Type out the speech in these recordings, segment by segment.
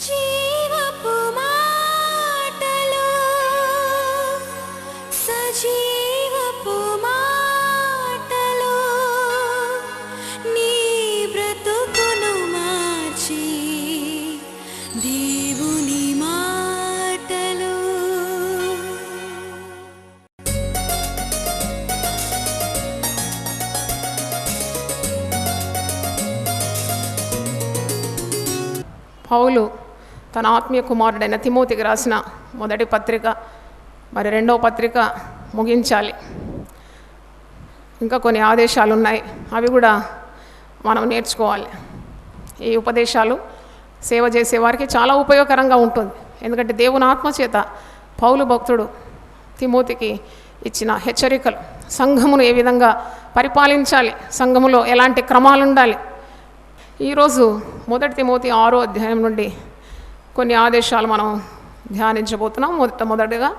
జీవపు మాటలు సజీవపు మాటలు నీ బ్రతుకును మార్చి దేవుని మాటలు. పౌలు తన ఆత్మీయ కుమారుడైన తిమోతికి రాసిన మొదటి పత్రిక మరి రెండవ పత్రిక ముగించాలి. ఇంకా కొన్ని ఆదేశాలు ఉన్నాయి, అవి కూడా మనం నేర్చుకోవాలి. ఈ ఉపదేశాలు సేవ చేసేవారికి చాలా ఉపయోగకరంగా ఉంటుంది. ఎందుకంటే దేవుని ఆత్మచేత పౌలు భక్తుడు తిమోతికి ఇచ్చిన హెచ్చరికలు, సంఘమును ఏ విధంగా పరిపాలించాలి, సంఘములో ఎలాంటి క్రమాలు ఉండాలి. ఈరోజు మొదటి తిమోతి 6వ అధ్యాయం నుండి కొన్ని ఆదేశాలు మనం ధ్యానించబోతున్నాం. మొదటిగా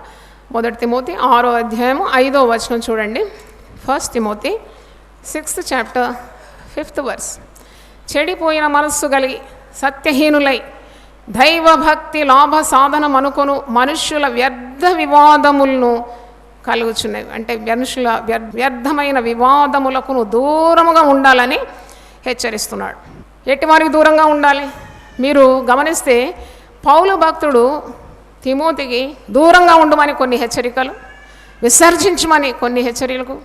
మొదటి తిమోతి 6వ అధ్యాయం 5వ వచనం చూడండి. 1 Timothy 6th chapter 5th verse. చెడిపోయిన మనస్సు కలిగి సత్యహీనులై దైవభక్తి లాభ సాధనం అనుకొను మనుష్యుల వ్యర్థ వివాదములను కలుగుచున్నవి. అంటే మనుషుల వ్యర్థమైన వివాదములకు దూరముగా ఉండాలని హెచ్చరిస్తున్నాడు. ఎట్టివారికి దూరంగా ఉండాలి? మీరు గమనిస్తే పౌలు భక్తుడు తిమోతికి దూరంగా ఉండమని కొన్ని హెచ్చరికలు, విసర్జించమని కొన్ని హెచ్చరికలు,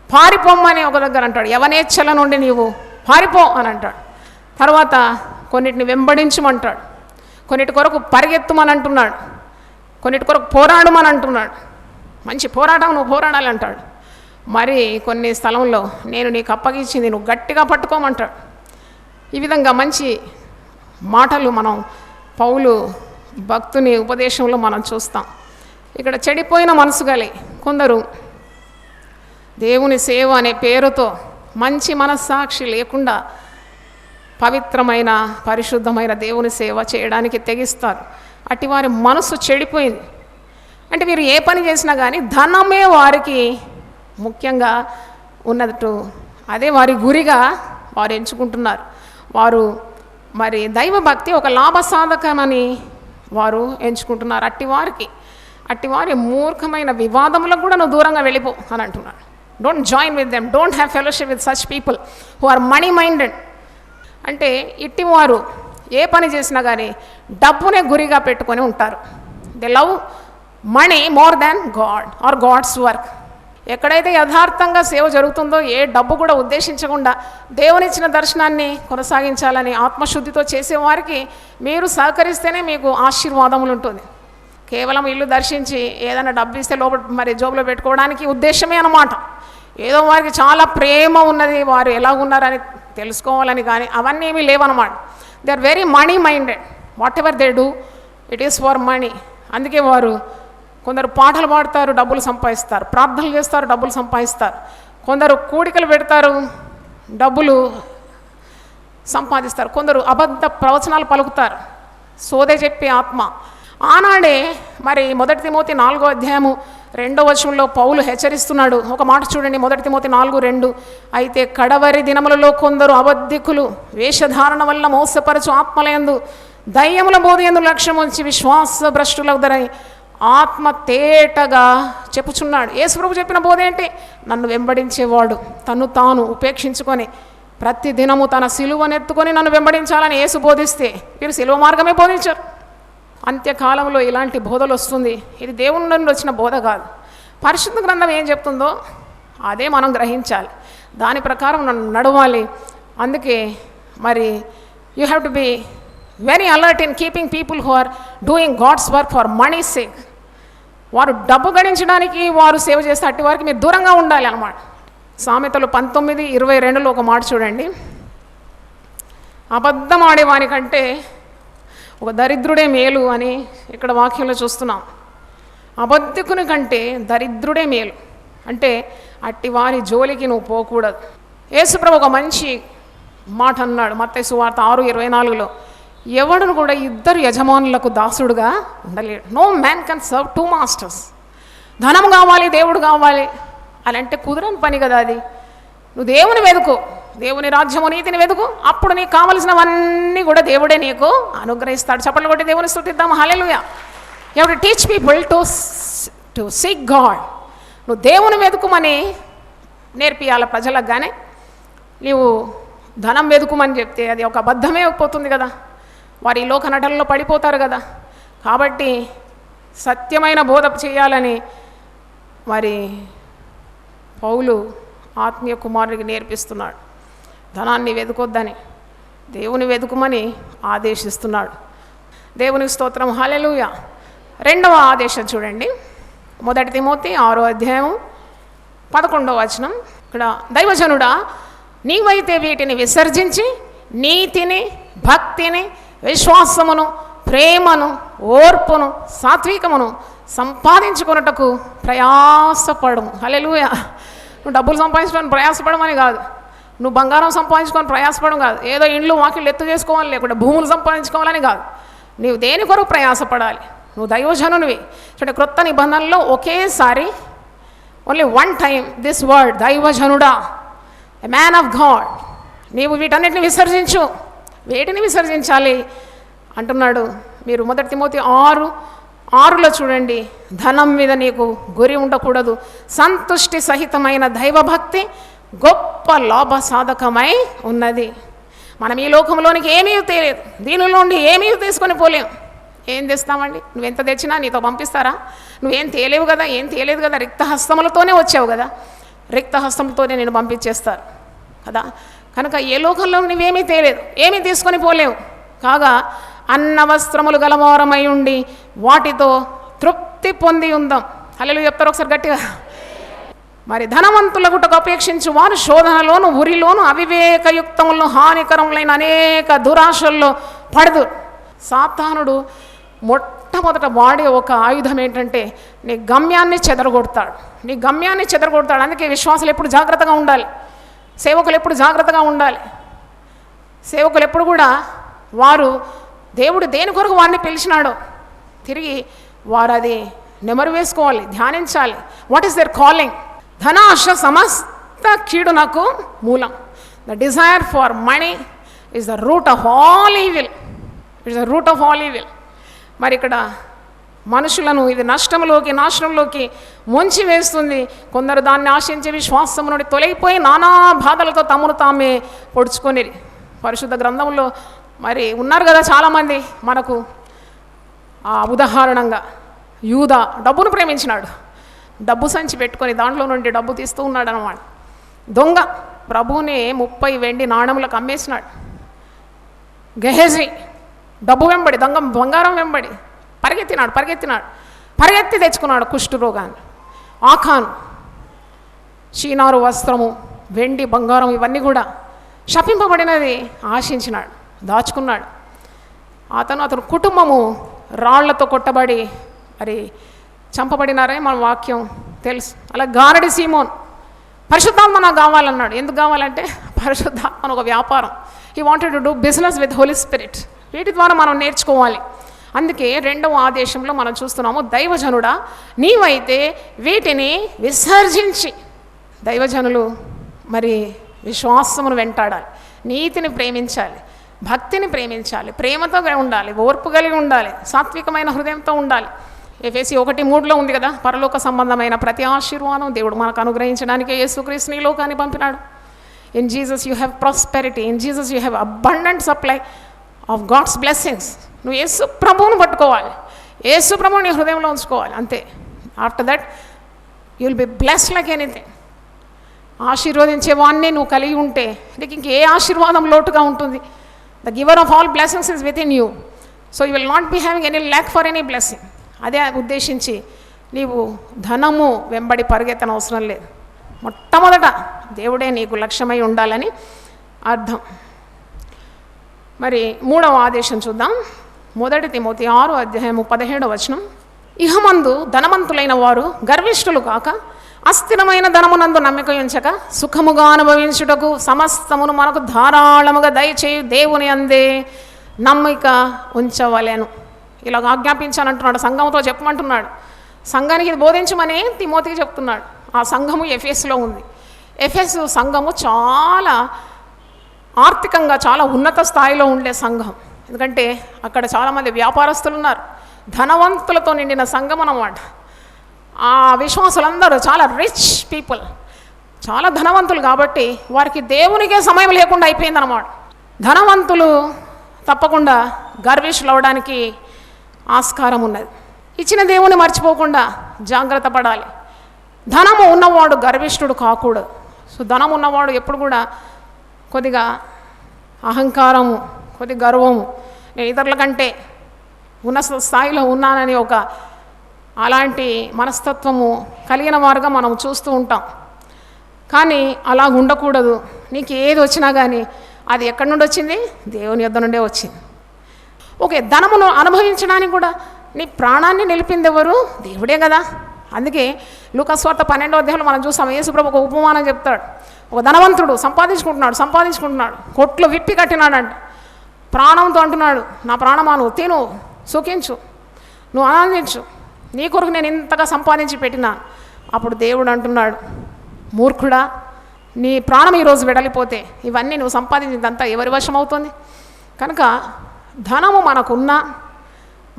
పారిపోమ్మని ఒక దగ్గర అంటాడు, యవనేచ్ఛల నుండి నీవు పారిపో అని అంటాడు. తర్వాత కొన్నిటిని వెంబడించమంటాడు, కొన్నిటి కొరకు పరిగెత్తుమని అంటున్నాడు, కొన్నిటి కొరకు పోరాడమని అంటున్నాడు. మంచి పోరాటం, నువ్వు పోరాడాలి అంటాడు. మరి కొన్ని స్థలంలో నేను నీకు అప్పగించింది నువ్వు గట్టిగా పట్టుకోమంటాడు. ఈ విధంగా మంచి మాటలు మనం పౌలు భక్తుని ఉపదేశంలో మనం చూస్తాం. ఇక్కడ చెడిపోయిన మనసు గలి కొందరు దేవుని సేవ అనే పేరుతో మంచి మనస్సాక్షి లేకుండా పవిత్రమైన పరిశుద్ధమైన దేవుని సేవ చేయడానికి తెగిస్తారు. అట్టి వారి మనసు చెడిపోయింది. అంటే వీరు ఏ పని చేసినా కానీ ధనమే వారికి ముఖ్యంగా ఉన్నట్టు, అదే వారి గురిగా వారు ఎంచుకుంటున్నారు. వారు మరి దైవభక్తి ఒక లాభసాధకమని వారు ఎంచుకుంటున్నారు. అట్టివారి మూర్ఖమైన వివాదములకు కూడా నువ్వు దూరంగా వెళ్ళిపో అని అంటున్నాడు. Don't join with them, don't have fellowship with such people who are money minded. అంటే ఇట్టివారు ఏ పని చేసినా కానీ డబ్బునే గురిగా పెట్టుకొని ఉంటారు. They love money more than God or God's work. ఎక్కడైతే యథార్థంగా సేవ జరుగుతుందో, ఏ డబ్బు కూడా ఉద్దేశించకుండా దేవునిచ్చిన దర్శనాన్ని కొనసాగించాలని ఆత్మశుద్ధితో చేసేవారికి మీరు సహకరిస్తేనే మీకు ఆశీర్వాదములు ఉంటుంది. కేవలం ఇల్లు దర్శించి ఏదైనా డబ్బు ఇస్తే లోపల మరి జోబులో పెట్టుకోవడానికి ఉద్దేశమే అన్నమాట. ఏదో వారికి చాలా ప్రేమ ఉన్నది, వారు ఎలా ఉన్నారని తెలుసుకోవాలని, కానీ అవన్నీ ఏమీ లేవన్నమాట. They are very money minded. Whatever they do it is for money. అందుకే వారు కొందరు పాటలు పాడతారు, డబ్బులు సంపాదిస్తారు, ప్రార్థనలు చేస్తారు, డబ్బులు సంపాదిస్తారు, కొందరు కూడికలు పెడతారు, డబ్బులు సంపాదిస్తారు, కొందరు అబద్ధ ప్రవచనాలు పలుకుతారు, సోదే చెప్పే ఆత్మ. ఆనాడే మరి మొదటి తిమోతి 4వ అధ్యాయము 2వ వచనంలో పౌలు హెచ్చరిస్తున్నాడు. ఒక మాట చూడండి, మొదటి తిమోతి 4:2. అయితే కడవరి దినములలో కొందరు అబద్ధికులు వేషధారణ వల్ల మోసపరచు ఆత్మలందు దయ్యముల బోధయందు లక్ష్యం ఉంచి విశ్వాస భ్రష్టులవుదరని ఆత్మ తేటగా చెప్పుచున్నాడు. యేసుప్రభు చెప్పిన బోధ ఏంటి? నన్ను వెంబడించేవాడు తను తాను ఉపేక్షించుకొని ప్రతి దినము తన సిలువనెత్తుకొని నన్ను వెంబడించాలని యేసు బోధిస్తే వీరు సిలువ మార్గమే బోధించారు. అంత్యకాలంలో ఇలాంటి బోధలు వస్తుంది. ఇది దేవుని నుండి వచ్చిన బోధ కాదు. పరిశుద్ధ గ్రంథం ఏం చెప్తుందో అదే మనం గ్రహించాలి, దాని ప్రకారం నడవాలి. అందుకే మరి you have to be very alert in keeping people who are doing God's work for money sake. వారు డబ్బు గడించడానికి వారు సేవ చేస్తే అట్టి వారికి మీరు దూరంగా ఉండాలి అన్నమాట. సామెతలు 19:22 ఒక మాట చూడండి. అబద్ధం ఆడేవానికంటే ఒక దరిద్రుడే మేలు అని ఇక్కడ వాక్యంలో చూస్తున్నాం. అబద్ధికుని కంటే దరిద్రుడే మేలు. అంటే అట్టి వారి జోలికి నువ్వు పోకూడదు. యేసుప్రభు ఒక మంచి మాట అన్నాడు మత్తయి సువార్త 6:24. ఎవడును కూడా ఇద్దరు యజమానులకు దాసుడుగా ఉండలేడు. No man can serve 2 masters. ధనం కావాలి, దేవుడు కావాలి అని అంటే కుదరని పని కదా అది. నువ్వు దేవుని వెతుకు, దేవుని రాజ్యము నీతిని వెతుకు, అప్పుడు నీకు కావలసినవన్నీ కూడా దేవుడే నీకు అనుగ్రహిస్తాడు. చప్పట్లు కొట్టి దేవుని స్తుతిద్దాం. Hallelujah. You have to teach people to seek God. నువ్వు దేవుని వెతుకుమని నేర్పియాల ప్రజలకు. కానీ నీవు ధనం వెతుకుమని చెప్తే అది ఒక అబద్ధమే పోతుంది కదా, వారి ఈ లోక నటనలో పడిపోతారు కదా. కాబట్టి సత్యమైన బోధ చేయాలని మరి పౌలు ఆత్మీయ కుమారుడికి నేర్పిస్తున్నాడు. ధనాన్ని వెతుకొద్దని, దేవుని వెతుకుమని ఆదేశిస్తున్నాడు. దేవునికి స్తోత్రం. హల్లెలూయా. రెండవ ఆదేశం చూడండి, 1 తిమోతి 6వ అధ్యాయం 11వ వచనం. ఇక్కడ దైవజనుడా, నీవైతే వీటిని విసర్జించి నీతిని, భక్తిని, విశ్వాసమును, ప్రేమను, ఓర్పును, సాత్వికమును సంపాదించుకున్నటకు ప్రయాసపడము. హల్లెలూయా. నువ్వు డబ్బులు సంపాదించుకొని ప్రయాసపడమని కాదు, నువ్వు బంగారం సంపాదించుకొని ప్రయాసపడడం కాదు, ఏదో ఇండ్లు వాకిళ్ళు ఎత్తు చేసుకోవాలి, లేకుంటే భూములు సంపాదించుకోవాలని కాదు. నీవు దేని కొరకు ప్రయాసపడాలి? నువ్వు దైవజనునివి. చూడండి, క్రొత్త నిబంధనలో ఒకేసారి only one time this word దైవజనుడా, ఎ మ్యాన్ ఆఫ్ గాడ్. నీవు వీటన్నిటిని విసర్జించు. వేటిని విసర్జించాలి అంటున్నాడు. మీరు 1 తిమోతి 6:6లో చూడండి, ధనం మీద నీకు గురి ఉండకూడదు, సంతుష్టి సహితమైన దైవభక్తి గొప్ప లాభ సాధకమై ఉన్నది. మనం ఈ లోకంలోనికి ఏమీ తెలియదు, దీనిలో నుండి ఏమీ తీసుకొని పోలేం. ఏం తెస్తామండి? నువ్వెంత తెచ్చినా నీతో పంపిస్తారా? నువ్వేం తేలేవు కదా, ఏం తేలేదు కదా, రిక్తహస్తములతోనే వచ్చావు కదా, రిక్తహస్తములతోనే నేను పంపించేస్తారు కదా. కనుక ఏ లోకంలో నువ్వేమీ తేలేదు, ఏమీ తీసుకొని పోలేవు. కాగా అన్న వస్త్రములు గలవారమై ఉండి వాటితో తృప్తి పొంది ఉందాం. హల్లెలూయా చెప్తారు ఒకసారి గట్టిగా. మరి ధనవంతులగుటకు అపేక్షించు వారు శోధనలోను, ఉరిలోను, అవివేకయుక్తములను, హానికరములైన అనేక దురాశల్లో పడదు. సాతానుడు మొట్టమొదట వాడే ఒక ఆయుధం ఏంటంటే నీ గమ్యాన్ని చెదరగొడతాడు. నీ గమ్యాన్ని చెదరగొడతాడు. అందుకే విశ్వాసులు ఎప్పుడు జాగ్రత్తగా ఉండాలి, సేవకులు ఎప్పుడు జాగ్రత్తగా ఉండాలి. సేవకులు ఎప్పుడు కూడా వారు దేవుడు దేని కొరకు వారిని పిలిచినాడో తిరిగి వారు అది నెమరు వేసుకోవాలి, ధ్యానించాలి. What is their calling? ధనాశ సమస్త కీడునకు మూలం. The desire for money is the root of all evil. It's the root of all evil. మరి ఇక్కడ మనుషులను ఇది నష్టంలోకి, నాశనంలోకి ముంచి వేస్తుంది. కొందరు దాన్ని ఆశించే విశ్వాసం నుండి తొలగిపోయి నానా బాధలతో తమను తామే పొడుచుకొని పరిశుద్ధ గ్రంథంలో మరి ఉన్నారు కదా చాలామంది మనకు. ఉదాహరణంగా యూదా డబ్బును ప్రేమించినాడు, డబ్బు సంచి పెట్టుకొని దాంట్లో నుండి డబ్బు తీస్తూ ఉన్నాడు అన్నమాట. దొంగ ప్రభువుని 30 వెండి నాణములకు అమ్మేసినాడు. గెహజీ డబ్బు వెంబడి, దొంగ బంగారం వెంబడి పరిగెత్తి తెచ్చుకున్నాడు కుష్ఠరోగాన్ని. ఆఖాన్ చీనారు వస్త్రము, వెండి, బంగారం ఇవన్నీ కూడా శపింపబడినది ఆశించినాడు, దాచుకున్నాడు. అతను కుటుంబము రాళ్లతో కొట్టబడి మరి చంపబడినారని మన వాక్యం తెలుసు. అలా గారడి సీమోన్ పరిశుద్ధాత్మ నాకు కావాలన్నాడు. ఎందుకు కావాలంటే పరిశుద్ధాత్మ ఒక వ్యాపారం. He wanted to do business with Holy Spirit. వీటి ద్వారా మనం నేర్చుకోవాలి. అందుకే 2వ ఆదేశంలో మనం చూస్తున్నాము, దైవజనుడా నీవైతే వీటిని విసర్జించి. దైవజనులు మరి విశ్వాసమును వెంటాడాలి, నీతిని ప్రేమించాలి, భక్తిని ప్రేమించాలి, ప్రేమతో ఉండాలి, ఓర్పు కలిగి ఉండాలి, సాత్వికమైన హృదయంతో ఉండాలి. ఎఫెసీ 1:3లో ఉంది కదా, పరలోక సంబంధమైన ప్రతి ఆశీర్వాదం దేవుడు మనకు అనుగ్రహించడానికి యేసుక్రీస్తుని ఈ లోకాన్ని పంపినాడు. In Jesus you have prosperity, in Jesus you have abundant supply of God's blessings. నువ్వు యేసు ప్రభువును పట్టుకోవాలి, యేసు ప్రభువుని నీ హృదయంలో ఉంచుకోవాలి, అంతే. After that you will be blessed like anything. ఆశీర్వదించేవాన్ని నువ్వు కలిగి ఉంటే నీకు ఇంకే ఆశీర్వాదం లోటుగా ఉంటుంది. The giver of all blessings is within you. So you will not be having any lack for any blessing. అదే ఉద్దేశించి నీవు ధనము వెంబడి పరిగెత్తన అవసరం లేదు. మొట్టమొదట దేవుడే నీకు లక్ష్యమై ఉండాలని అర్థం. మరి 3వ ఆదేశం చూద్దాం. 1 తిమోతి 6:17 ఇహమందు ధనవంతులైన వారు గర్విష్ఠులు కాక అస్థిరమైన ధనమునందు నమ్మిక ఉంచక సుఖముగా అనుభవించుటకు సమస్తమును మనకు ధారాళముగా దయచేయు దేవుని అందే నమ్మిక ఉంచవలెను. ఇలాగ ఆజ్ఞాపించానంటున్నాడు, సంఘంతో చెప్పమంటున్నాడు. సంఘానికి ఇది బోధించమని తిమోతికి చెప్తున్నాడు. ఆ సంఘము ఎఫెస్లో ఉంది. ఎఫెస్ సంఘము చాలా ఆర్థికంగా చాలా ఉన్నత స్థాయిలో ఉండే సంఘం. ఎందుకంటే అక్కడ చాలామంది వ్యాపారస్తులు ఉన్నారు, ధనవంతులతో నిండిన సంఘం అన్నమాట. ఆ విశ్వాసులందరూ చాలా రిచ్ పీపుల్, చాలా ధనవంతులు. కాబట్టి వారికి దేవునికే సమయం లేకుండా అయిపోయిందన్నమాట. ధనవంతులు తప్పకుండా గర్విష్ఠులు అవడానికి ఆస్కారం ఉన్నది. ఇచ్చిన దేవుని మర్చిపోకుండా జాగ్రత్త పడాలి. ధనము ఉన్నవాడు గర్విష్ఠుడు కాకూడదు. సో ధనం ఉన్నవాడు ఎప్పుడు కూడా కొద్దిగా అహంకారము, కొద్ది గర్వము, నేను ఇతరుల కంటే ఉన్నత స్థాయిలో ఉన్నానని ఒక అలాంటి మనస్తత్వము కలిగిన వారుగా మనం చూస్తూ ఉంటాం. కానీ అలా ఉండకూడదు. నీకు ఏది వచ్చినా కానీ అది ఎక్కడి నుండి వచ్చింది? దేవుని యొద్ద నుండే వచ్చింది. ఓకే, ధనమును అనుభవించడానికి కూడా నీ ప్రాణాన్ని నిలిపింది ఎవరు? దేవుడే కదా. అందుకే లూకాసు వార్త 12వ అధ్యాయంలో మనం చూస్తాం, యేసుప్రభు ఒక ఉపమానం చెప్తాడు. ఒక ధనవంతుడు సంపాదించుకుంటున్నాడు, కొట్లు విప్పి కట్టినాడంట. ప్రాణంతో అంటున్నాడు, నా ప్రాణమా నువ్వు తిను, సుఖించు, నువ్వు ఆనందించు, నీ కొరకు నేను ఇంతగా సంపాదించి పెట్టినా. అప్పుడు దేవుడు అంటున్నాడు, మూర్ఖుడా, నీ ప్రాణం ఈరోజు వెడలిపోతే ఇవన్నీ నువ్వు సంపాదించిందంతా ఎవరి వశం అవుతుంది? కనుక ధనము మనకున్నా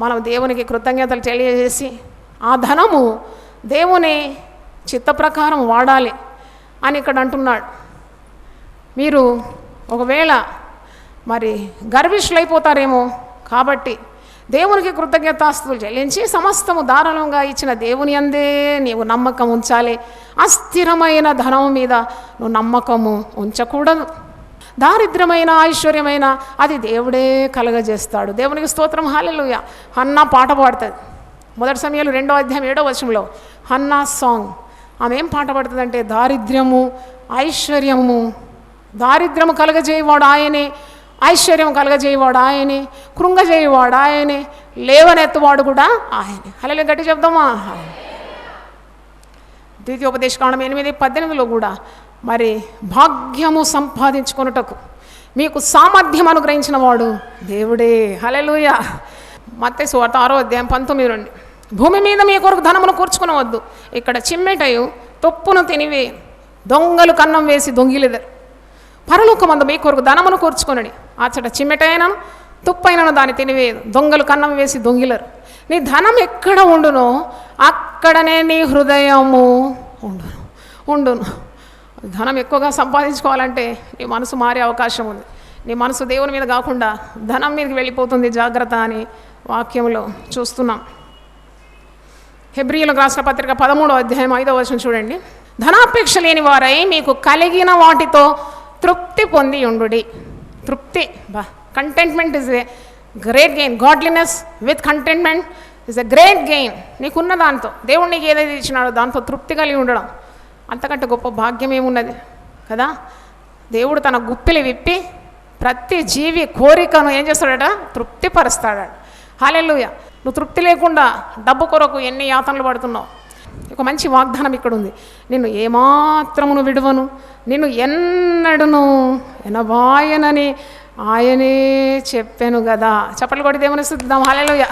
మనం దేవునికి కృతజ్ఞతలు తెలియజేసి ఆ ధనము దేవుని చిత్త ప్రకారం వాడాలి అని ఇక్కడ అంటున్నాడు. మీరు ఒకవేళ మరి గర్విష్ఠులైపోతారేమో, కాబట్టి దేవునికి కృతజ్ఞతాస్తుతులు చెల్లించి సమస్తము ధారాళంగా ఇచ్చిన దేవుని అందే నీవు నమ్మకం ఉంచాలి. అస్థిరమైన ధనం మీద నువ్వు నమ్మకము ఉంచకూడదు. దారిద్ర్యమైన ఐశ్వర్యమైన అది దేవుడే కలగజేస్తాడు. దేవునికి స్తోత్రం, హల్లెలూయా. హన్నా పాట పాడుతుంది. 1 సమూయేలు 2వ అధ్యాయం 7వ వచనంలో హన్నా సాంగ్. ఆమె ఏం పాట పాడుతుందంటే, దారిద్ర్యము కలగజేయవాడు ఆయనే, ఐశ్వర్యం కలగజేయవాడు ఆయనే, కృంగజేయవాడు ఆయనే, లేవనెత్తువాడు కూడా ఆయనే. హల్లెలూయా, గట్టి చెప్దామా? ద్వితీయోపదేశకాండం 8:18లో కూడా మరి భాగ్యము సంపాదించుకొనుటకు మీకు సామర్థ్యం అనుగ్రహించిన వాడు దేవుడే. హల్లెలూయా. మత్తయి సువార్త 6వ అధ్యాయం 19 నుండి, భూమి మీద మీ కొరకు ధనమును కూర్చుకొనవద్దు, ఇక్కడ చిమ్మెటయు తొప్పును తినివే దొంగలు కన్నం వేసి దొంగిలెదరు. పరలోకమందు మీ కొరకు ధనమును కూర్చుకొనడి, అచ్చట చిమ్మెటైనను తుప్పైనను దాన్ని తినివేయదు, దొంగలు కన్నం వేసి దొంగిలరు. నీ ధనం ఎక్కడ ఉండునో అక్కడనే నీ హృదయము ఉండును. ధనం ఎక్కువగా సంపాదించుకోవాలంటే నీ మనసు మారే అవకాశం ఉంది. నీ మనసు దేవుని మీద కాకుండా ధనం మీదకి వెళ్ళిపోతుంది, జాగ్రత్త అని వాక్యంలో చూస్తున్నాం. హెబ్రీయులకు రాసిన పత్రిక 13వ అధ్యాయం 5వ వచనం చూడండి. ధనాపేక్ష లేని వారై మీకు కలిగిన వాటితో తృప్తి పొంది ఉండుడి. తృప్తి, contentment is a great gain. Godliness with contentment is a great gain. నీకున్న దాంతో, దేవుడు నీకు ఏదైతే ఇచ్చినాడో దాంతో తృప్తి కలిగి ఉండడం అంతకంటే గొప్ప భాగ్యం ఏమున్నది కదా. దేవుడు తన గుప్పిలి విప్పి ప్రతి జీవి కోరికను ఏం చేస్తాడట? తృప్తిపరుస్తాడట. హల్లెలూయా. నువ్వు తృప్తి లేకుండా డబ్బు కొరకు ఎన్ని యాతనలు పడుతున్నావు. ఒక మంచి వాగ్దానం ఇక్కడ ఉంది, నిన్ను ఏమాత్రమును విడువను, నిన్ను ఎన్నడును ఎనబాయనని ఆయనే చెప్పాను కదా. చప్పట్లు కొట్టి దేవుని స్తుతిద్దాం. హల్లెలూయా.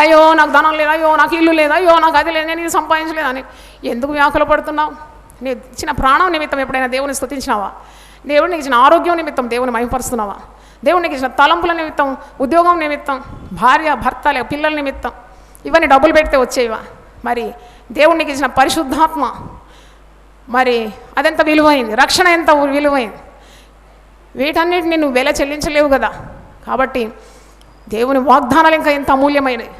అయ్యో నాకు ధనం లేదు, అయ్యో నాకు ఇల్లు లేదు, అయ్యో నాకు అది లేదు, నేను ఇది సంపాదించలేదు అని ఎందుకు వ్యాకుల పడుతున్నావు? నీ ఇచ్చిన ప్రాణం నిమిత్తం ఎప్పుడైనా దేవుని స్తుతించినావా? దేవుడికి ఇచ్చిన ఆరోగ్యం నిమిత్తం దేవుని మహిమపరుస్తున్నావా? దేవునికి ఇచ్చిన తలంపుల నిమిత్తం, ఉద్యోగం నిమిత్తం, భార్య భర్త పిల్లల నిమిత్తం ఇవన్నీ డబ్బులు పెడితే వచ్చేవా? మరి దేవునికి ఇచ్చిన పరిశుద్ధాత్మ మరి అదెంత విలువైంది, రక్షణ ఎంత విలువైంది, వీటన్నిటిని నువ్వు వెల చెల్లించలేవు కదా. కాబట్టి దేవుని వాగ్దానాలు ఇంకా ఎంత అమూల్యమైనవి.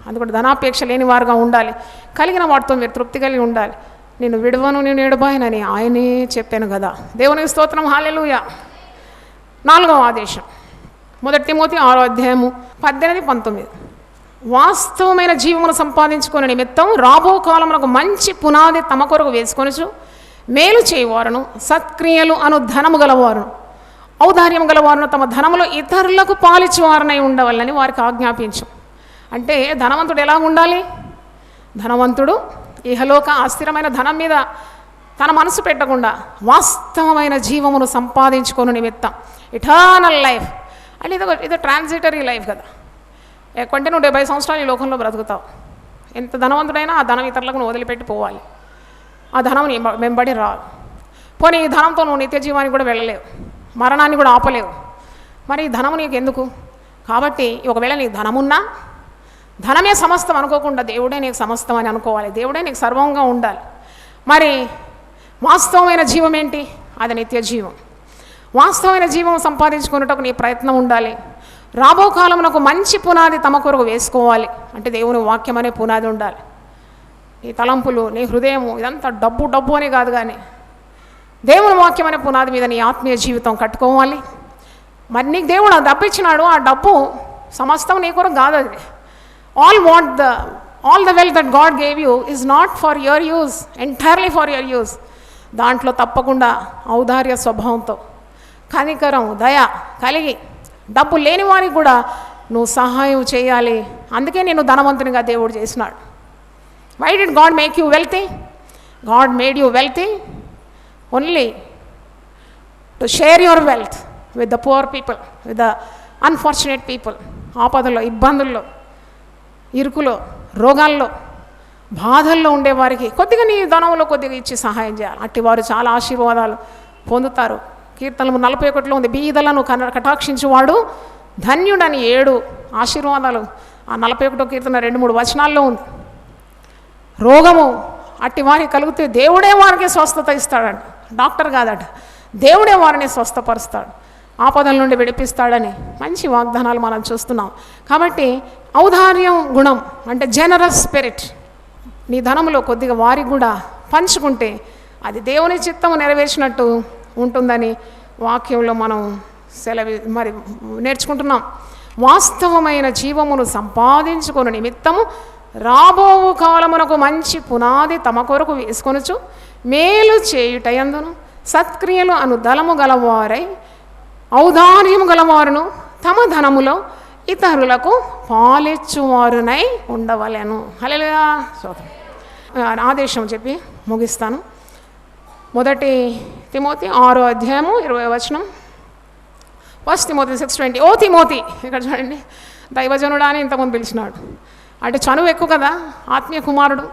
అందుకని ధనాపేక్ష లేని వారుగా ఉండాలి, కలిగిన వాటితో మీరు తృప్తి కలిగి ఉండాలి. నేను విడవను, నేను ఎడబాయనని ఆయనే చెప్పాను కదా. దేవునికి స్తోత్రం, హల్లెలూయా. 4వ ఆదేశం 1 తిమోతి 6వ అధ్యాయము 18-19. వాస్తవమైన జీవమును సంపాదించుకునే నిమిత్తం రాబో కాలమునకు మంచి పునాది తమ కొరకు వేసుకొనుచు మేలు చేయవారును, సత్క్రియలు అను ధనము గలవారును, ఔదార్యం గలవారును, తమ ధనములో ఇతరులకు పాలిచ్చేవారనై ఉండవాలని వారికి ఆజ్ఞాపించు. అంటే ధనవంతుడు ఎలా ఉండాలి? ధనవంతుడు ఇహలోక అస్థిరమైన ధనం మీద తన మనసు పెట్టకుండా వాస్తవమైన జీవమును సంపాదించుకోను నిమిత్తం, ఇటర్నల్ లైఫ్ అంటే ఇది ట్రాన్సిటరీ లైఫ్ కదా. కొంటే నువ్వు 70 సంవత్సరాలు ఈ లోకంలో బ్రతుకుతావు. ఎంత ధనవంతుడైనా ఆ ధనం ఇతరులకు నువ్వు వదిలిపెట్టి పోవాలి. ఆ ధనం వెంబడి రాదు. పోనీ ఈ ధనంతో నువ్వు నిత్య జీవానికి కూడా వెళ్ళలేవు. మరణాన్ని కూడా ఆపలేవు. మరి ధనము నీకు ఎందుకు? కాబట్టి ఒకవేళ నీకు ధనమున్నా ధనమే సమస్తం అనుకోకుండా దేవుడే నీకు సమస్తం అని అనుకోవాలి. దేవుడే నీకు సర్వంగా ఉండాలి. మరి వాస్తవమైన జీవం ఏంటి? అది నిత్య జీవం. వాస్తవమైన జీవం సంపాదించుకున్నటకు నీ ప్రయత్నం ఉండాలి. రాబో కాలమునకు మంచి పునాది తమ కొరకు వేసుకోవాలి. అంటే దేవుని వాక్యం అనే పునాది ఉండాలి. నీ తలంపులు, నీ హృదయము ఇదంతా డబ్బు డబ్బు అని కాదు, కానీ దేవుని వాక్యం అనే పునాది మీద నీ ఆత్మీయ జీవితం కట్టుకోవాలి. మరి నీకు దేవుడు డబ్బు ఇచ్చినాడు, ఆ డబ్బు సమస్తం నీ కొరకు కాదు. అది all the wealth that God gave you is not for your use, entirely for your use. దాంట్లో తప్పకుండా ఔదార్య స్వభావంతో, కనికరం, దయ కలిగి డబ్బు లేని వారికి కూడా నువ్వు సహాయం చేయాలి. అందుకే నేను ధనవంతునిగా దేవుడు చేసినాడు. Why did God make you wealthy? God made you wealthy only to share your wealth with the poor people, with the unfortunate people. ఆపదల్లో, ఇబ్బందుల్లో, ఇరుకులో, రోగాల్లో, బాధల్లో ఉండేవారికి కొద్దిగా నీ ధనంలో కొద్దిగా ఇచ్చి సహాయం చేయాలి. అట్టి వారు చాలా ఆశీర్వాదాలు పొందుతారు. కీర్తనలు 41లో ఉంది, బీదలను కటాక్షించువాడు ధన్యుడని 7 ఆశీర్వాదాలు ఆ 41వ కీర్తన 2-3 వచనాల్లో ఉంది. రోగము అట్టి వారికి కలిగితే దేవుడే వారికి స్వస్థత ఇస్తాడంట. డాక్టర్ కాదట, దేవుడే వారిని స్వస్థపరుస్తాడు, ఆపదల నుండి విడిపిస్తాడని మంచి వాగ్దానాలు మనం చూస్తున్నాం. కాబట్టి ఔదార్యం గుణం అంటే జనరస్ స్పిరిట్, నీ ధనంలో కొద్దిగా వారికి కూడా పంచుకుంటే అది దేవుని చిత్తము నెరవేర్చినట్టు ఉంటుందని వాక్యంలో మనం మరి నేర్చుకుంటున్నాం. వాస్తవమైన జీవమును సంపాదించుకుని నిమిత్తము రాబో కాలమునకు మంచి పునాది తమ కొరకు వేసుకొనుచు మేలు చేయుటయందును సత్క్రియలు అను దళము గలవారై ఔదార్యము గలవారును తమ ధనములో ఇతరులకు పాలిచ్చువారునై ఉండవలెను. హల్లెలూయా. ఆదేశం చెప్పి ముగిస్తాను. 1 తిమోతి 6వ అధ్యాయము 20వ వచనం. 1 తిమోతి 6:20. ఓ తిమోతి, ఇక్కడ చూడండి, దైవజనుడా అని ఇంతకుముందు పిలిచినాడు. అంటే చనువు ఎక్కువ కదా, ఆత్మీయ కుమారుడు.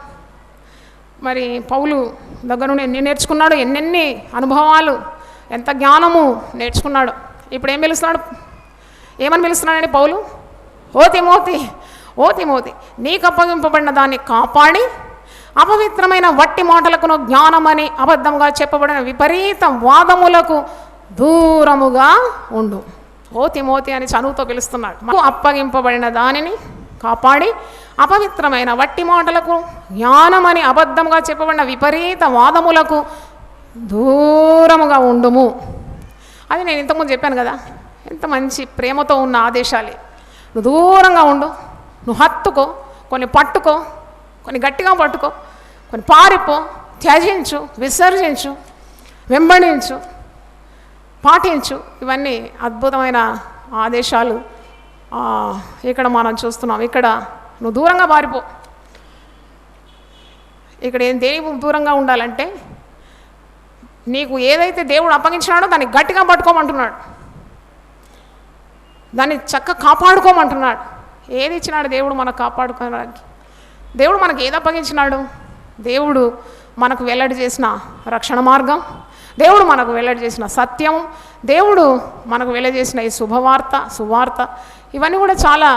మరి పౌలు దగ్గర నుండి ఎన్ని నేర్చుకున్నాడు, ఎన్నెన్ని అనుభవాలు, ఎంత జ్ఞానము నేర్చుకున్నాడు. ఇప్పుడు ఏం పిలుస్తున్నాడు? ఏమని పిలుస్తున్నాడండి పౌలు? ఓ తిమోతి, ఓ తిమోతి, నీకు అప్పగింపబడిన దాన్ని కాపాడి అపవిత్రమైన వట్టి మాటలకును జ్ఞానమని అబద్ధంగా చెప్పబడిన విపరీత వాదములకు దూరముగా ఉండు. ఓ తిమోతి అని చనువుతో పిలుస్తున్నాడు. మాకు అప్పగింపబడిన దానిని కాపాడి అపవిత్రమైన వట్టి మాటలకు జ్ఞానమని అబద్ధంగా చెప్పబడిన విపరీత వాదములకు దూరముగా ఉండుము. అది నేను ఇంతకుముందు చెప్పాను కదా, ఎంత మంచి ప్రేమతో ఉన్న ఆదేశాలు. నువ్వు దూరంగా ఉండు, నువ్వు హత్తుకో, కొన్ని పట్టుకో, కొన్ని గట్టిగా పట్టుకో, కొన్ని పారిపో, త్యజించు, విసర్జించు, వెంబడించు, పాటించు. ఇవన్నీ అద్భుతమైన ఆదేశాలు ఇక్కడ మనం చూస్తున్నాం. ఇక్కడ నువ్వు దూరంగా పారిపో. ఇక్కడ దేనికి దూరంగా ఉండాలంటే, నీకు ఏదైతే దేవుడు అప్పగించినాడో దాన్ని గట్టిగా పట్టుకోమంటున్నాడు, దాన్ని చక్కగా కాపాడుకోమంటున్నాడు. ఏది ఇచ్చినాడు దేవుడు మనకు కాపాడుకోవడానికి? దేవుడు మనకు ఏది అప్పగించినాడు? దేవుడు మనకు వెల్లడి చేసిన రక్షణ మార్గం, దేవుడు మనకు వెల్లడి చేసిన సత్యం, దేవుడు మనకు వెల్లడిచేసిన ఈ సువార్త ఇవన్నీ కూడా చాలా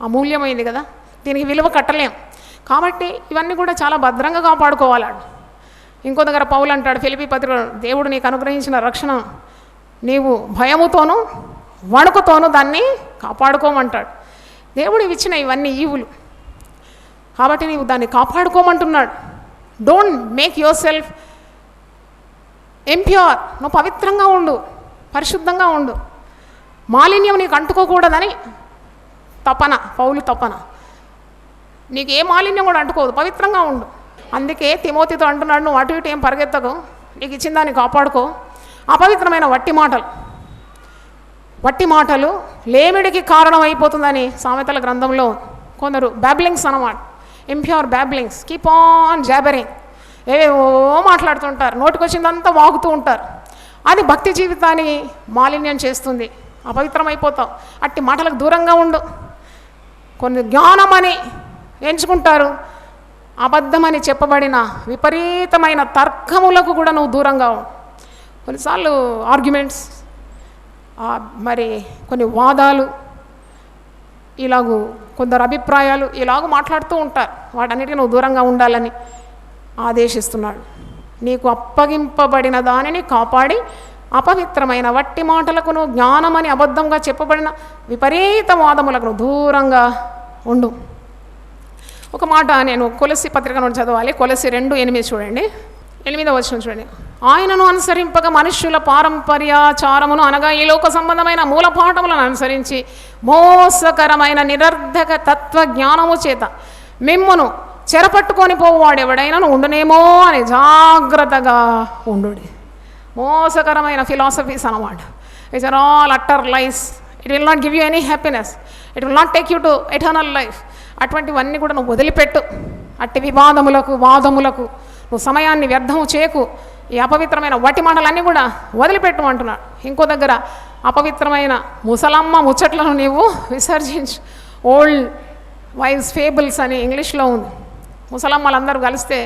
అమూల్యమైంది కదా, దీనికి విలువ కట్టలేం. కాబట్టి ఇవన్నీ కూడా చాలా భద్రంగా కాపాడుకోవాలండి. ఇంకో దగ్గర పౌలు అంటాడు ఫిలిప్పీ పత్రిక, దేవుడు నీకు అనుగ్రహించిన రక్షణ నీవు భయముతోనూ వణుకుతోనూ దాన్ని కాపాడుకోమంటాడు. దేవుడు ఇచ్చిన ఇవన్నీ ఈవులు కాబట్టి నీవు దాన్ని కాపాడుకోమంటున్నాడు. Don't make yourself impure. నువ్వు పవిత్రంగా ఉండు, పరిశుద్ధంగా ఉండు, మాలిన్యం నీకు అంటుకోకూడదని తపన, పౌలు తపన. నీకు ఏ మాలిన్యం కూడా అంటుకోదు, పవిత్రంగా ఉండు. అందుకే తిమోతితో అంటున్నాడు, నువ్వు అటు ఇటు ఏం పరిగెత్తకు, నీకు ఇచ్చిన దాన్ని కాపాడుకో. అపవిత్రమైన వట్టి మాటలు లేమిడికి కారణం అయిపోతుందని సామెతల గ్రంథంలో కొందరు బ్యాబ్లింగ్స్ అన్నమాట, ఇంప్యూర్ బ్యాబ్లింగ్స్, కీప్ ఆన్ జాబరింగ్, ఏవేవో మాట్లాడుతుంటారు, నోటికొచ్చిందంతా వాగుతూ ఉంటారు. అది భక్తి జీవితాన్ని మాలిన్యం చేస్తుంది, అపవిత్రమైపోతావు. అట్టి మాటలకు దూరంగా ఉండు. కొన్ని జ్ఞానమని ఎంచుకుంటారు, అబద్ధమని చెప్పబడిన విపరీతమైన తర్కములకు కూడా నువ్వు దూరంగా ఉండు. కొన్నిసార్లు ఆర్గ్యుమెంట్స్, మరి కొన్ని వాదాలు, ఇలాగూ కొందరు అభిప్రాయాలు ఇలాగూ మాట్లాడుతూ ఉంటారు. వాటన్నిటికీ నువ్వు దూరంగా ఉండాలని ఆదేశిస్తున్నాడు. నీకు అప్పగింపబడిన దానిని కాపాడి అపవిత్రమైన వట్టి మాటలకును జ్ఞానమని అబద్ధంగా చెప్పబడిన విపరీత వాదములకు నువ్వు దూరంగా ఉండు. ఒక మాట నేను కొలసి పత్రిక నుండి చదవాలి. కొలసి 2:8 చూడండి, 8వ వచనం చూడండి. ఆయనను అనుసరింపక మనుష్యుల పారంపర్యాచారమును అనగా ఈ లోక సంబంధమైన మూలపాఠములను అనుసరించి మోసకరమైన నిరర్ధక తత్వజ్ఞానము చేత మిమ్మును చెరపట్టుకొని పోవాడెవడైనా ఉండునేమో అని జాగ్రత్తగా ఉండు. మోసకరమైన ఫిలాసఫీస్ అన్నమాట. It's are all utter lies. It will not give you any happiness. It will not take you to eternal life. అటువంటివన్నీ కూడా నువ్వు వదిలిపెట్టు. అట్టి వివాదములకు, వాదములకు నువ్వు సమయాన్ని వ్యర్థము చేయకు. ఈ అపవిత్రమైన వటి మాటలన్నీ కూడా వదిలిపెట్టు అంటున్నాడు. ఇంకో దగ్గర అపవిత్రమైన ముసలమ్మ ముచ్చట్లను నీవు విసర్జించు. ఓల్డ్ వైజ్ ఫేబుల్స్ అని ఇంగ్లీష్లో ఉంది. ముసలమ్మలందరూ కలిస్తే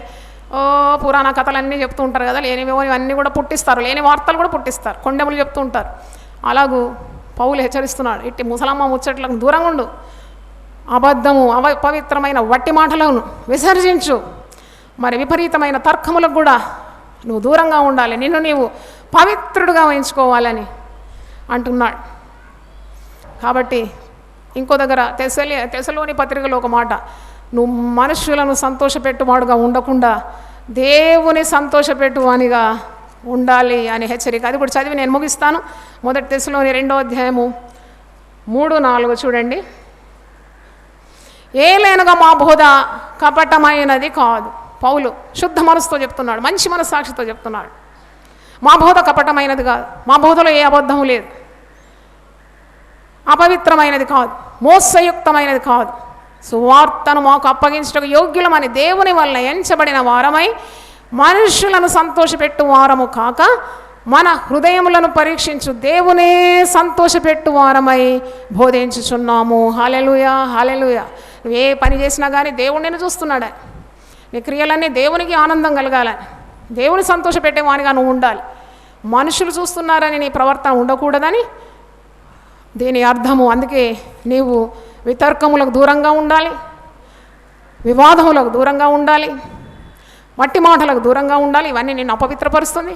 పురాణ కథలన్నీ చెప్తూ ఉంటారు కదా, లేనివేమో ఇవన్నీ కూడా పుట్టిస్తారు, లేని వార్తలు కూడా పుట్టిస్తారు, కొండెములు చెప్తూ ఉంటారు. అలాగూ పౌలు హెచ్చరిస్తున్నాడు, ఇట్టి ముసలమ్మ ముచ్చట్లకు దూరంగా ఉండు. అబద్ధము, అపవిత్రమైన వట్టి మాటలను విసర్జించు. మరి విపరీతమైన తర్కములకు కూడా నువ్వు దూరంగా ఉండాలి. నిన్ను నీవు పవిత్రుడుగా వహించుకోవాలని అంటున్నాడు. కాబట్టి ఇంకో దగ్గర తెసలోని పత్రికలో ఒక మాట, నువ్వు మనుషులను సంతోషపెట్టువాడుగా ఉండకుండా దేవుని సంతోషపెట్టువానిగా ఉండాలి అని హెచ్చరిక. అది కూడా చదివి నేను ముగిస్తాను. మొదటి తెసలోని 2వ అధ్యాయము 3-4 చూడండి. ఏలైనగా మా బోధ కపటమైనది కాదు. పౌలు శుద్ధ మనసుతో చెప్తున్నాడు, మంచి మనస్సాక్షితో చెప్తున్నాడు. మా బోధ కపటమైనది కాదు, మా బోధలో ఏ అబద్ధం లేదు, అపవిత్రమైనది కాదు, మోసయుక్తమైనది కాదు. సువార్తను మాకు అప్పగించటకు యోగ్యులమని దేవుని వలన ఎంచబడిన వారమై మనుషులను సంతోషపెట్టు వారము కాక మన హృదయములను పరీక్షించు దేవునే సంతోషపెట్టు వారమై బోధించుచున్నాము. హల్లెలూయా, హల్లెలూయా. నువ్వు ఏ పని చేసినా కానీ దేవుడిని చూస్తున్నాడు. నీ క్రియలన్నీ దేవునికి ఆనందం కలగాలని, దేవుని సంతోషపెట్టేవానిగా నువ్వు ఉండాలి. మనుషులు చూస్తున్నారని నీ ప్రవర్తన ఉండకూడదని దీని అర్థము. అందుకే నీవు వితర్కములకు దూరంగా ఉండాలి, వివాదములకు దూరంగా ఉండాలి, మట్టి మాటలకు దూరంగా ఉండాలి. ఇవన్నీ నిన్ను అపవిత్రపరుస్తుంది.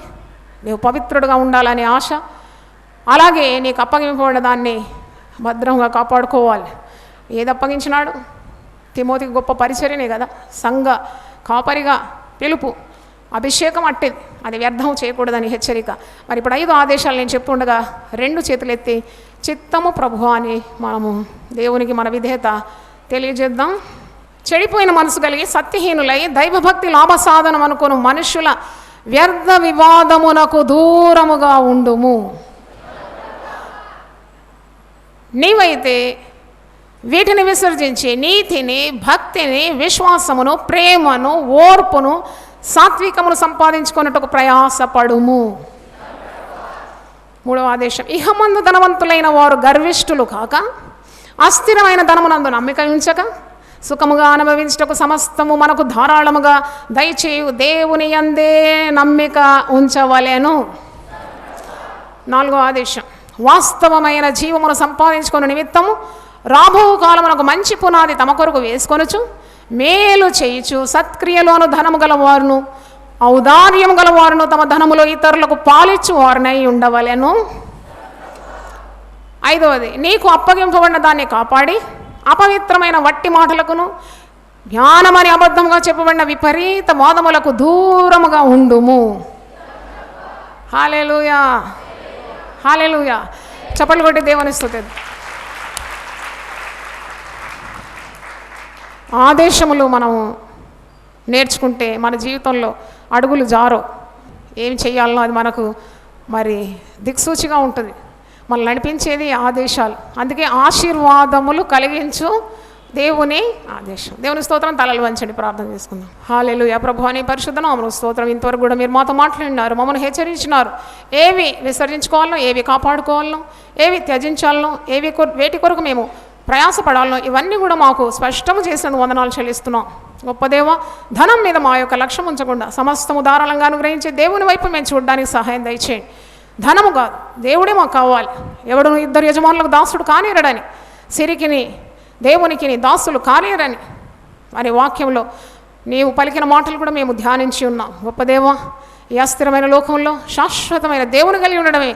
నీవు పవిత్రుడుగా ఉండాలనే ఆశ, అలాగే నీకు అప్పగింపబడిన దాన్ని భద్రంగా కాపాడుకోవాలి. ఏది అప్పగించినాడు? తిమోతికి గొప్ప పరిచర్యనే కదా, సంఘ కాపరిగా పిలుపు, అభిషేకం అట్టిది, అది వ్యర్థం చేయకూడదని హెచ్చరిక. మరి ఇప్పుడు 5 ఆదేశాలు నేను చెప్తుండగా 2 చేతులు ఎత్తి చిత్తము ప్రభు అని మనము దేవునికి మన విధేయత తెలియజేద్దాం. చెడిపోయిన మనసు కలిగి సత్యహీనులై దైవభక్తి లాభసాధనం అనుకుని మనుషుల వ్యర్థ వివాదమునకు దూరముగా ఉండుము. నీవైతే వీటిని విసర్జించి నీతిని, భక్తిని, విశ్వాసమును, ప్రేమను, ఓర్పును, సాత్వికమును సంపాదించుకున్నట్టుకు ప్రయాసపడుము. 3వ ఆదేశం, ఇహమందు ధనవంతులైన వారు గర్విష్ఠులు కాక అస్థిరమైన ధనమునందు నమ్మిక ఉంచక సుఖముగా అనుభవించటకు సమస్తము మనకు ధారాళముగా దయచేయు దేవుని యందే నమ్మిక ఉంచవలెను. 4వ ఆదేశం, వాస్తవమైన జీవమును సంపాదించుకున్న నిమిత్తము రాబో కాలమునకు మంచి పునాది తమ కొరకు వేసుకొనుచు మేలు చేయుచు సత్క్రియలోను ధనము గలవారును ఔదార్యము గలవారును తమ ధనములో ఇతరులకు పాలిచ్చు వారినై ఉండవలెను. 5వది, నీకు అప్పగింపబడిన దాన్ని కాపాడి అపవిత్రమైన వట్టి మాటలకును జ్ఞానమని అబద్ధముగా చెప్పబడిన విపరీత వాదములకు దూరముగా ఉండుము. హల్లెలూయా, హల్లెలూయా. చప్పట్లు కొట్టి దేవుని స్తుతిద్దాం. ఆదేశములు మనం నేర్చుకుంటే మన జీవితంలో అడుగులు జారో, ఏం చేయాలనో అది మనకు మరి దిక్సూచిగా ఉంటుంది. మనల్ని నడిపించేది ఆదేశాలు. అందుకే ఆశీర్వాదములు కలిగించు దేవుని ఆదేశం. దేవుని స్తోత్రం. తలలు వంచండి, ప్రార్థన చేసుకుందాం. హల్లెలూయా. ప్రభువా నీ పరిశుద్ధ నామమునకు స్తోత్రం. ఇంతవరకు కూడా మీరు మాతో మాట్లాడినారు, మమ్మల్ని హెచ్చరించినారు. ఏవి విసర్జించుకోవాలనో, ఏవి కాపాడుకోవాలనో, ఏవి త్యజించాలనో, వేటి కొరకు మేము ప్రయాసపడాలనో ఇవన్నీ కూడా మాకు స్పష్టము చేసినందుకు వందనాలు చెల్లిస్తున్నాం. గొప్ప దేవ, ధనం మీద మా యొక్క లక్ష్యం ఉంచకుండా సమస్తము ధారాళంగా అనుగ్రహించే దేవుని వైపు మేము చూడడానికి సహాయం దయచేయండి. ధనము కాదు, దేవుడే మాకు కావాలి. ఎవడు ఇద్దరు యజమానులకు దాసుడు కానిరడని, సిరికిని దేవునికిని దాసులు కానిరని మరి వాక్యంలో నీవు పలికిన మాటలు కూడా మేము ధ్యానించి ఉన్నాం. గొప్ప దేవ, ఈ అస్థిరమైన లోకంలో శాశ్వతమైన దేవుని కలిగి ఉండడమే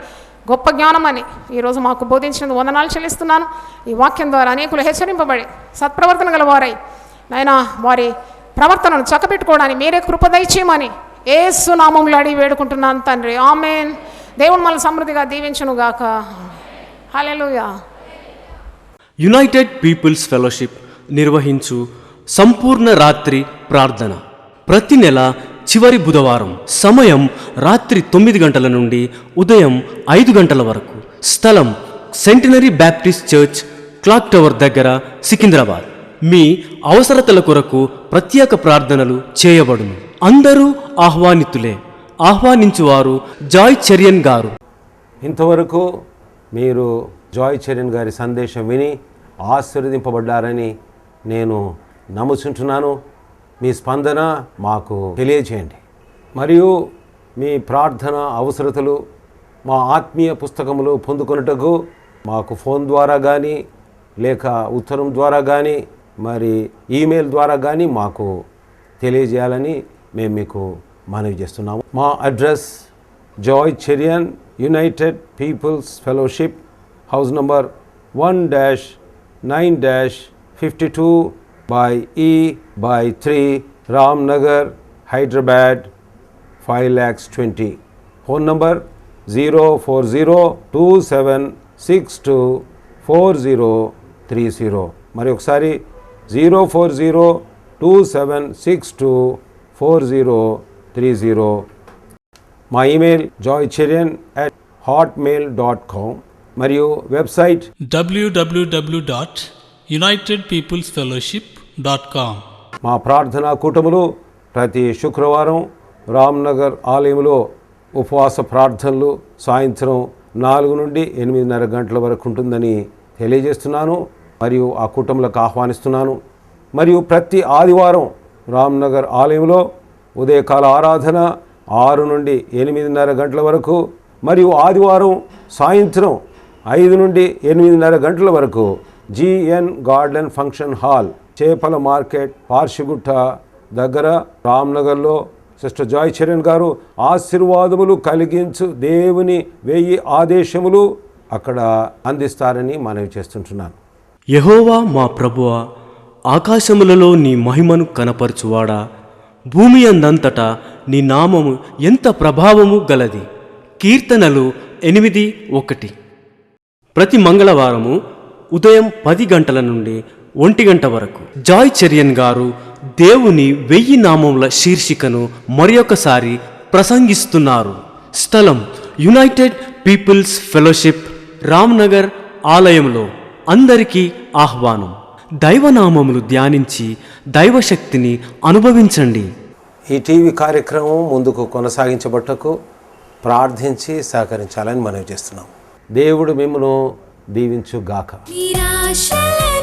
గొప్ప జ్ఞానం అని ఈరోజు మాకు బోధించినందుకు వందనాలు చెల్లిస్తున్నాను. ఈ వాక్యం ద్వారా అనేకులు హెచ్చరింపబడి సత్ప్రవర్తన గలవారై నాయనా వారి ప్రవర్తనను చక్కబెట్టుకోవడానికి మీరే కృప దయచేయమని యేసు నామములో అడిగి వేడుకుంటున్నాను తండ్రి, ఆమేన్. దేవుడు మనల్ని సమృద్ధిగా దీవించునుగాక. హల్లెలూయా. యునైటెడ్ పీపుల్స్ ఫెలోషిప్ నిర్వహించు సంపూర్ణ రాత్రి ప్రార్థన ప్రతి నెల చివరి బుధవారం. సమయం రాత్రి 9 గంటల నుండి ఉదయం 5 గంటల వరకు. స్థలం centenary Baptist church, clock tower దగ్గర, సికింద్రాబాద్. మీ అవసరతల కొరకు ప్రత్యేక ప్రార్థనలు చేయబడును. అందరూ ఆహ్వానితులే. ఆహ్వానించువారు జాయ్ చెరియన్ గారు. ఇంతవరకు మీరు జాయ్ చెరియన్ గారి సందేశం విని ఆశీర్వదింపబడ్డారని నేను నమ్ముచుంటున్నాను. మీ స్పందన మాకు తెలియజేయండి. మరియు మీ ప్రార్థన అవసరతలు మా ఆత్మీయ పుస్తకములు పొందుకొనుటకు మాకు ఫోన్ ద్వారా కానీ లేక ఉత్తరం ద్వారా కానీ మరి ఈమెయిల్ ద్వారా కానీ మాకు తెలియజేయాలని మేము మీకు మనవి చేస్తున్నాము. మా address Joy Cherian, United Peoples Fellowship, house number 1-9-52 by E by 3, Ramnagar, Hyderabad 5,20,000. Phone number 04027624030. మరి ఒకసారి 04027624030. మా ఈమెయిల్ joycherian@hotmail.com మరియు వెబ్సైట్ www.unitedpeoplesfellowship.com. మా ప్రార్థనా కూటములు ప్రతి శుక్రవారం రామ్నగర్ ఆలయంలో ఉపవాస ప్రార్థనలు సాయంత్రం 4 నుండి 8:30 గంటల వరకు ఉంటుందని తెలియజేస్తున్నాను మరియు ఆ కూటములకు ఆహ్వానిస్తున్నాను. మరియు ప్రతి ఆదివారం రామ్నగర్ ఆలయంలో ఉదయకాల ఆరాధన 6 నుండి 8:30 గంటల వరకు మరియు ఆదివారం సాయంత్రం 5 నుండి 8:30 గంటల వరకు GN గార్డెన్ ఫంక్షన్ హాల్, చేపల మార్కెట్, పార్షిగుట్ట దగ్గర రామ్నగర్లో సిస్టర్ జాయ్ చెరియన్ గారు ఆశీర్వాదములు కలిగించు దేవుని 1000 ఆదేశములు అక్కడ అందిస్తారని మనవి చేస్తుంటున్నాను. యెహోవా మా ప్రభువా, ఆకాశములలో నీ మహిమను కనపరచువాడా, భూమి అందంతటా నీ నామము ఎంత ప్రభావము గలది. కీర్తనలు 8:1. ప్రతి మంగళవారము ఉదయం 10 గంటల నుండి 1 గంట వరకు జాయ్ చెరియన్ గారు దేవుని 1000 నామముల శీర్షికను మరొకసారి ప్రసంగిస్తున్నారు. స్థలం యునైటెడ్ పీపుల్స్ ఫెలోషిప్, రామ్నగర్ ఆలయంలో. అందరికీ ఆహ్వానం. దైవనామములు ధ్యానించి దైవశక్తిని అనుభవించండి. ఈ టీవీ కార్యక్రమం ముందుకు కొనసాగించబట్టకు ప్రార్థించి సహకరించాలని మనవి చేస్తున్నాం. దేవుడు మిమ్మల్ని దీవించుగాక. నిరాశలే